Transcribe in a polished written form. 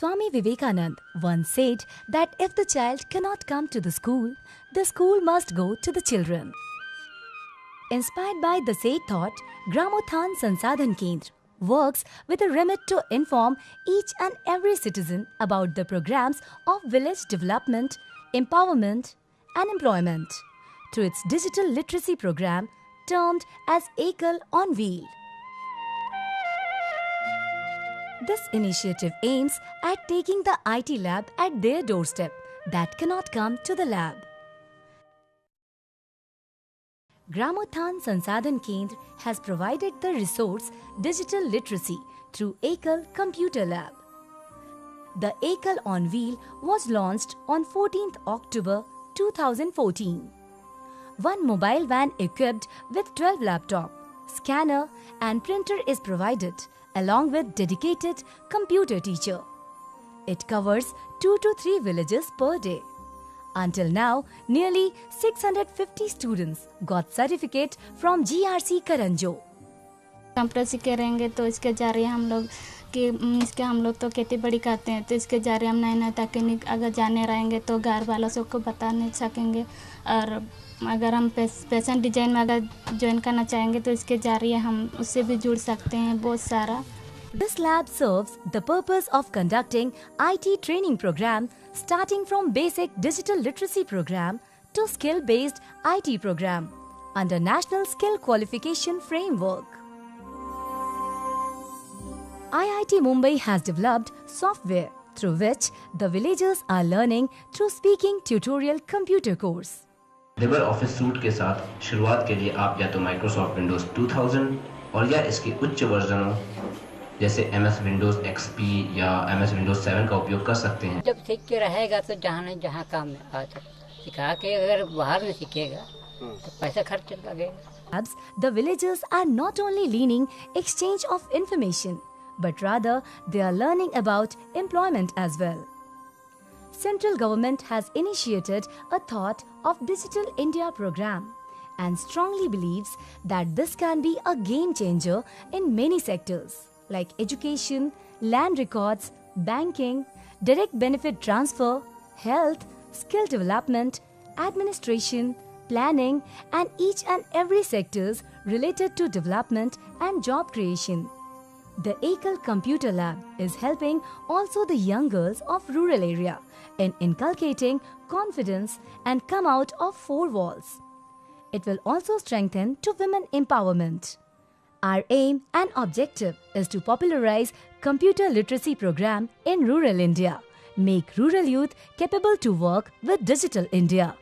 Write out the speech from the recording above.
Swami Vivekanand once said that if the child cannot come to the school must go to the children. Inspired by the said thought, Gramothan Sansadhan Kendra works with a remit to inform each and every citizen about the programs of village development, empowerment and employment through its digital literacy program termed as Ekal on Wheel. This initiative aims at taking the IT lab at their doorstep that cannot come to the lab. Gramothan Sansadhan Kendra has provided the resource digital literacy through Ekal Computer Lab. The Ekal on Wheel was launched on 14th October 2014. One mobile van equipped with 12 laptop, scanner and printer is provided along with dedicated computer teacher. It covers 2 to 3 villages per day. Until now, nearly 650 students got certificate from GRC Karanjo. Computer सीखे रहेंगे तो इसके जरिए हम लोग तो खेती बाड़ी करते हैं, तो इसके जरिए हम नए नए तकनीक अगर जाने रहेंगे तो घर वालों सबको बता नहीं सकेंगे। और अगर हम फैशन डिजाइन में अगर ज्वाइन करना चाहेंगे तो इसके जरिए हम उससे भी जुड़ सकते हैं बहुत सारा। This lab serves the purpose of conducting IT training program starting from basic digital literacy program to skill-based IT program under National Skill Qualification Framework. IIT Mumbai has developed software through which the villagers are learning through speaking tutorial computer course. Libre office suit के साथ शुरुआत के लिए आप या तो Microsoft Windows 2000 और या इसके उच्च वर्जनों जैसे MS विंडोज XP या MS विंडोज 7 का उपयोग कर सकते हैं। जब सीख के रहेगा तो जहाँ नहीं जहाँ काम में आ सकता, सिखा के अगर बाहर में सीखेगा तो पैसा खर्च लगेगा। The villagers are not only learning exchange of information, but rather they are learning about employment as well. Central government has initiated a thought of Digital India program and strongly believes that this can be a game changer in many sectors like education, land records, banking, direct benefit transfer, health, skill development, administration, planning and each and every sectors related to development and job creation. The Ekal Computer Lab is helping also the young girls of rural area in inculcating confidence and come out of 4 walls. It will also strengthen to women empowerment. Our aim and objective is to popularize computer literacy program in rural India, make rural youth capable to work with Digital India.